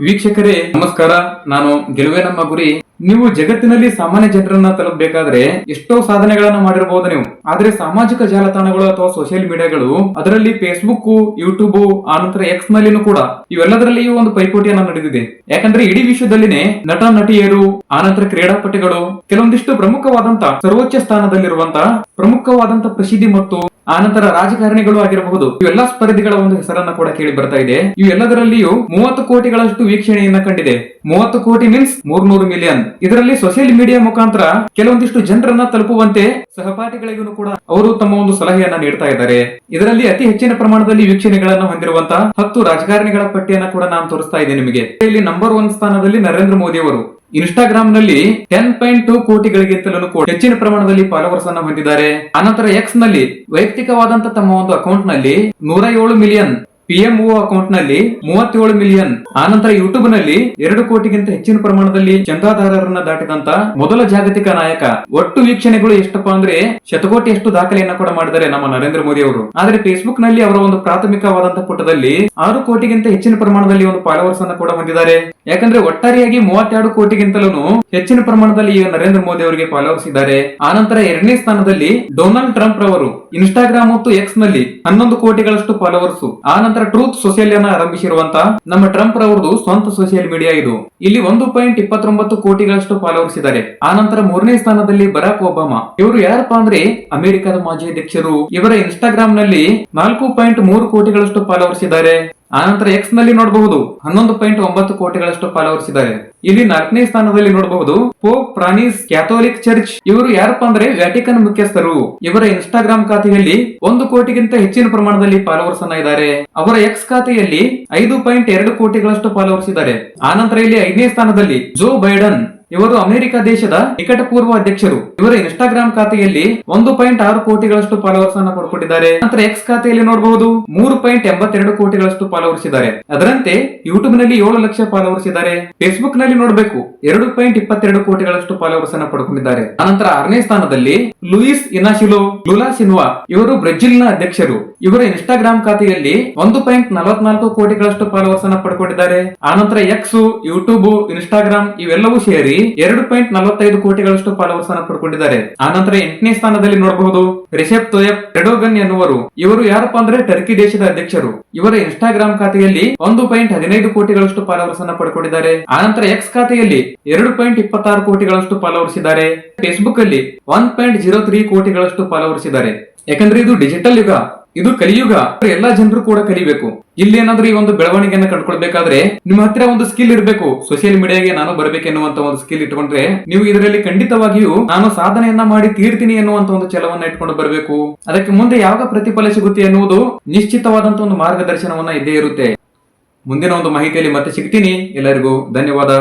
ವೀಕ್ಷಕರೇ ನಮಸ್ಕಾರ. ನಾನು ಗೆಲುವೆ ನಮ್ಮ ಗುರಿ. ನೀವು ಜಗತ್ತಿನಲ್ಲಿ ಸಾಮಾನ್ಯ ಜನರನ್ನ ತಲುಪಬೇಕಾದ್ರೆ ಎಷ್ಟೋ ಸಾಧನೆಗಳನ್ನ ಮಾಡಿರಬಹುದು ನೀವು. ಆದ್ರೆ ಸಾಮಾಜಿಕ ಜಾಲತಾಣಗಳು ಅಥವಾ ಸೋಷಿಯಲ್ ಮೀಡಿಯಾಗಳು, ಅದರಲ್ಲಿ ಫೇಸ್ಬುಕ್, ಯೂಟ್ಯೂಬ್, ಆನಂತರ ಎಕ್ಸ್ ನಲ್ಲಿನೂ ಕೂಡ ಇವೆಲ್ಲದರಲ್ಲಿಯೂ ಒಂದು ಪೈಪೋಟಿಯನ್ನ ನಡೆದಿದೆ. ಯಾಕಂದ್ರೆ ಇಡೀ ವಿಶ್ವದಲ್ಲಿನೇ ನಟ ನಟಿಯರು, ಆನಂತರ ಕ್ರೀಡಾಪಟುಗಳು, ಕೆಲವೊಂದಿಷ್ಟು ಪ್ರಮುಖವಾದಂತ ಸರ್ವೋಚ್ಚ ಸ್ಥಾನದಲ್ಲಿರುವಂತ ಪ್ರಮುಖವಾದಂತ ಪ್ರಸಿದ್ಧಿ ಮತ್ತು ಆನಂತರ ರಾಜಕಾರಣಿಗಳು ಆಗಿರಬಹುದು, ಇವೆಲ್ಲ ಸ್ಪರ್ಧಿಗಳ ಒಂದು ಹೆಸರನ್ನ ಕೂಡ ಕೇಳಿ ಬರ್ತಾ ಇದೆ. ಇವೆಲ್ಲದರಲ್ಲಿಯೂ 30 ಕೋಟಿಗಳಷ್ಟು ವೀಕ್ಷಣೆಯನ್ನ ಕಂಡಿದೆ. 30 ಕೋಟಿ ಮೀನ್ಸ್ 300 ಮಿಲಿಯನ್. ಇದರಲ್ಲಿ ಸೋಷಿಯಲ್ ಮೀಡಿಯಾ ಮುಖಾಂತರ ಕೆಲವೊಂದಿಷ್ಟು ಜನರನ್ನ ತಲುಪುವಂತೆ ಸಹಪಾಠಿಗಳಿಗೂ ಕೂಡ ಅವರು ತಮ್ಮ ಒಂದು ಸಲಹೆಯನ್ನ ನೀಡ್ತಾ ಇದ್ದಾರೆ. ಇದರಲ್ಲಿ ಅತಿ ಹೆಚ್ಚಿನ ಪ್ರಮಾಣದಲ್ಲಿ ವೀಕ್ಷಣೆಗಳನ್ನು ಹೊಂದಿರುವಂತಹ 10 ರಾಜಕಾರಣಿಗಳ ಪಟ್ಟಿಯನ್ನ ಕೂಡ ನಾನು ತೋರಿಸ್ತಾ ಇದ್ದೇನೆ ನಿಮಗೆ. ಇಲ್ಲಿ ನಂಬರ್ 1 ಸ್ಥಾನದಲ್ಲಿ ನರೇಂದ್ರ ಮೋದಿ ಅವರು. ಇನ್ಸ್ಟಾಗ್ರಾಮ್ ನಲ್ಲಿ 10.2 ಕೋಟಿಗಳಿಗಿಂತಲೂ ಹೆಚ್ಚಿನ ಪ್ರಮಾಣದಲ್ಲಿ ಫಾಲೋವರ್ಸ್ ಅನ್ನು ಹೊಂದಿದ್ದಾರೆ. ಅನಂತರ ಎಕ್ಸ್ ನಲ್ಲಿ ವೈಯಕ್ತಿಕವಾದಂತ ತಮ್ಮ ಒಂದು ಅಕೌಂಟ್ ನಲ್ಲಿ 107 ಮಿಲಿಯನ್, PMO ಅಕೌಂಟ್ ನಲ್ಲಿ 37 ಮಿಲಿಯನ್, ಆನಂತರ ಯೂಟ್ಯೂಬ್ ನಲ್ಲಿ 2 ಕೋಟಿಗಿಂತ ಹೆಚ್ಚಿನ ಪ್ರಮಾಣದಲ್ಲಿ ಚಂದಾದಾರರನ್ನ ದಾಟಿದಂತ ಮೊದಲ ಜಾಗತಿಕ ನಾಯಕ. ಒಟ್ಟು ವೀಕ್ಷಣೆಗಳು ಎಷ್ಟಪ್ಪ ಅಂದ್ರೆ ಶತಕೋಟಿಯಷ್ಟು ದಾಖಲೆಯನ್ನ ಕೂಡ ಮಾಡಿದ್ದಾರೆ ನಮ್ಮ ನರೇಂದ್ರ ಮೋದಿ ಅವರು. ಆದ್ರೆ ಫೇಸ್ಬುಕ್ ನಲ್ಲಿ ಅವರ ಒಂದು ಪ್ರಾಥಮಿಕವಾದಂತ ಪುಟದಲ್ಲಿ 6 ಕೋಟಿಗಿಂತ ಹೆಚ್ಚಿನ ಪ್ರಮಾಣದಲ್ಲಿ ಒಂದು ಫಾಲೋವರ್ಸ್ ಅನ್ನ ಕೂಡ ಹೊಂದಿದ್ದಾರೆ. ಯಾಕಂದ್ರೆ ಒಟ್ಟಾರೆಯಾಗಿ 32 ಕೋಟಿಗಿಂತಲೂ ಹೆಚ್ಚಿನ ಪ್ರಮಾಣದಲ್ಲಿ ಈ ನರೇಂದ್ರ ಮೋದಿ ಅವರಿಗೆ ಫಾಲೋವರ್ಸ್ ಇದ್ದಾರೆ. ಆನಂತರ 2ನೇ ಸ್ಥಾನದಲ್ಲಿ ಡೊನಾಲ್ಡ್ ಟ್ರಂಪ್ ರವರು ಇನ್ಸ್ಟಾಗ್ರಾಮ್ ಮತ್ತು ಎಕ್ಸ್ ನಲ್ಲಿ 11 ಕೋಟಿಗಳಷ್ಟು ಫಾಲೋವರ್ಸ್. ಆನಂತರ ಟ್ರೂತ್ ಸೋಷಿಯಲ್ ಅನ್ನ ಆರಂಭಿಸಿರುವಂತ ನಮ್ಮ ಟ್ರಂಪ್ ರವರದು ಸ್ವಂತ ಸೋಷಿಯಲ್ ಮೀಡಿಯಾ ಇದು. ಇಲ್ಲಿ 1.29 ಕೋಟಿಗಳಷ್ಟು ಫಾಲೋವರ್ಸ್ ಇದ್ದಾರೆ. ಆನಂತರ 3ನೇ ಸ್ಥಾನದಲ್ಲಿ ಬರಾಕ್ ಒಬಾಮಾ. ಇವರು ಯಾರಪ್ಪ ಅಂದ್ರೆ ಅಮೆರಿಕದ ಮಾಜಿ ಅಧ್ಯಕ್ಷರು. ಇವರ ಇನ್ಸ್ಟಾಗ್ರಾಮ್ ನಲ್ಲಿ 4.3 ಕೋಟಿಗಳಷ್ಟು ಫಾಲೋವರ್ಸ್ ಇದ್ದಾರೆ. ಆನಂತರ ಎಕ್ಸ್ ನಲ್ಲಿ ನೋಡಬಹುದು 11.9 ಕೋಟಿಗಳಷ್ಟು ಫಾಲೋವರ್ಸ್ ಇದ್ದಾರೆ. ಇಲ್ಲಿ 4ನೇ ಸ್ಥಾನದಲ್ಲಿ ನೋಡಬಹುದು ಪೋಪ್ ಫ್ರಾನ್ಸಿಸ್ ಕ್ಯಾಥೋಲಿಕ್ ಚರ್ಚ್. ಇವರು ಯಾರಪ್ಪ ಅಂದ್ರೆ ವ್ಯಾಟಿಕನ್ ಮುಖ್ಯಸ್ಥರು. ಇವರ ಇನ್ಸ್ಟಾಗ್ರಾಮ್ ಖಾತೆಯಲ್ಲಿ 1 ಕೋಟಿಗಿಂತ ಹೆಚ್ಚಿನ ಪ್ರಮಾಣದಲ್ಲಿ ಫಾಲೋವರ್ಸ್ ಅನ್ನ ಇದ್ದಾರೆ. ಅವರ ಎಕ್ಸ್ ಖಾತೆಯಲ್ಲಿ 5.2 ಕೋಟಿಗಳಷ್ಟು ಫಾಲೋವರ್ಸ್ ಇದ್ದಾರೆ. ಆನಂತರ ಇಲ್ಲಿ 5ನೇ ಸ್ಥಾನದಲ್ಲಿ ಜೋ ಬೈಡನ್. ಇವರು ಅಮೆರಿಕ ದೇಶದ ನಿಕಟಪೂರ್ವ ಅಧ್ಯಕ್ಷರು. ಇವರ ಇನ್ಸ್ಟಾಗ್ರಾಮ್ ಖಾತೆಯಲ್ಲಿ 1.6 ಕೋಟಿಗಳಷ್ಟು ಫಾಲೋವರ್ಸ್ ಅನ್ನು ಪಡ್ಕೊಂಡಿದ್ದಾರೆ. ನಂತರ ಎಕ್ಸ್ ಖಾತೆಯಲ್ಲಿ ನೋಡಬಹುದು 3.82 ಕೋಟಿಗಳಷ್ಟು ಫಾಲೋವರ್ಸ್ ಇದ್ದಾರೆ. ಅದರಂತೆ ಯೂಟ್ಯೂಬ್ ನಲ್ಲಿ 7 ಲಕ್ಷ ಫಾಲೋವರ್ಸ್ ಇದ್ದಾರೆ. ಫೇಸ್ಬುಕ್ ನಲ್ಲಿ ನೋಡಬೇಕು 2.22 ಕೋಟಿಗಳಷ್ಟು ಫಾಲೋವರ್ಸ್ ಅನ್ನು ಪಡ್ಕೊಂಡಿದ್ದಾರೆ. ಅನಂತರ 6ನೇ ಸ್ಥಾನದಲ್ಲಿ ಲೂಯಿಸ್ ಇನಾಸಿಲೋ ಲುಲಾ ಸಿನ್ವಾ. ಇವರು ಬ್ರೆಜಿಲ್ ನ ಅಧ್ಯಕ್ಷರು. ಇವರ ಇನ್ಸ್ಟಾಗ್ರಾಮ್ ಖಾತೆಯಲ್ಲಿ 1.44 ಕೋಟಿಗಳಷ್ಟು ಫಾಲೋವರ್ಸ್ ಅನ್ನು ಪಡ್ಕೊಂಡಿದ್ದಾರೆ. ಆನಂತರ ಎಕ್ಸ್, ಯೂಟ್ಯೂಬ್, ಇನ್ಸ್ಟಾಗ್ರಾಮ್ ಇವೆಲ್ಲವೂ ಸೇರಿ 2.45 ಕೋಟಿಗಳಷ್ಟು ಫಾಲೋವರ್ಸ್ ಅನ್ನು ಪಡ್ಕೊಂಡಿದ್ದಾರೆ. ಆನಂತರ 8ನೇ ಸ್ಥಾನದಲ್ಲಿ ನೋಡಬಹುದು ರಿಸೆಪ್ ತೊಯಪ್ ಎರ್ಡೋಗನ್ ಎನ್ನುವರು. ಇವರು ಯಾರಪ್ಪ ಅಂದ್ರೆ ಟರ್ಕಿ ದೇಶದ ಅಧ್ಯಕ್ಷರು. ಇವರ ಇನ್ಸ್ಟಾಗ್ರಾಮ್ ಖಾತೆಯಲ್ಲಿ 1.15 ಕೋಟಿಗಳಷ್ಟು ಫಾಲೋವರ್ಸ್ ಅನ್ನು ಪಡ್ಕೊಂಡಿದ್ದಾರೆ. ಆನಂತರ ಎಕ್ಸ್ ಖಾತೆಯಲ್ಲಿ 2.26 ಕೋಟಿಗಳಷ್ಟು ಫಾಲೋವರ್ಸ್ ಇದ್ದಾರೆ. ಫೇಸ್ಬುಕ್ ಅಲ್ಲಿ 1.03 ಕೋಟಿಗಳಷ್ಟು ಫಾಲೋವರ್ಸ್ ಇದ್ದಾರೆ. ಯಾಕಂದ್ರೆ ಇದು ಡಿಜಿಟಲ್ ಯುಗ, ಇದು ಕಲಿಯುಗ. ಎಲ್ಲಾ ಜನರು ಕೂಡ ಕಲಿಬೇಕು. ಇಲ್ಲಿ ಏನಾದ್ರೂ ಈ ಒಂದು ಬೆಳವಣಿಗೆಯನ್ನು ಕಂಡುಕೊಳ್ಬೇಕಾದ್ರೆ ನಿಮ್ಮ ಹತ್ತಿರ ಒಂದು ಸ್ಕಿಲ್ ಇರಬೇಕು. ಸೋಷಿಯಲ್ ಮೀಡಿಯಾಗೆ ನಾನು ಬರಬೇಕೆನ್ನುವಂತ ಒಂದು ಸ್ಕಿಲ್ ಇಟ್ಕೊಂಡ್ರೆ ನೀವು ಇದರಲ್ಲಿ ಖಂಡಿತವಾಗಿಯೂ ನಾನು ಸಾಧನೆಯನ್ನ ಮಾಡಿ ತೀರ್ತೀನಿ ಎನ್ನುವಂತ ಒಂದು ಛಲವನ್ನ ಇಟ್ಕೊಂಡು ಬರಬೇಕು. ಅದಕ್ಕೆ ಮುಂದೆ ಯಾವಾಗ ಪ್ರತಿಫಲ ಸಿಗುತ್ತೆ ಎನ್ನುವುದು ನಿಶ್ಚಿತವಾದಂತ ಒಂದು ಮಾರ್ಗದರ್ಶನವನ್ನ ಇದ್ದೇ ಇರುತ್ತೆ. ಮುಂದಿನ ಒಂದು ಮಾಹಿತಿಯಲ್ಲಿ ಮತ್ತೆ ಸಿಗ್ತೀನಿ. ಎಲ್ಲರಿಗೂ ಧನ್ಯವಾದ.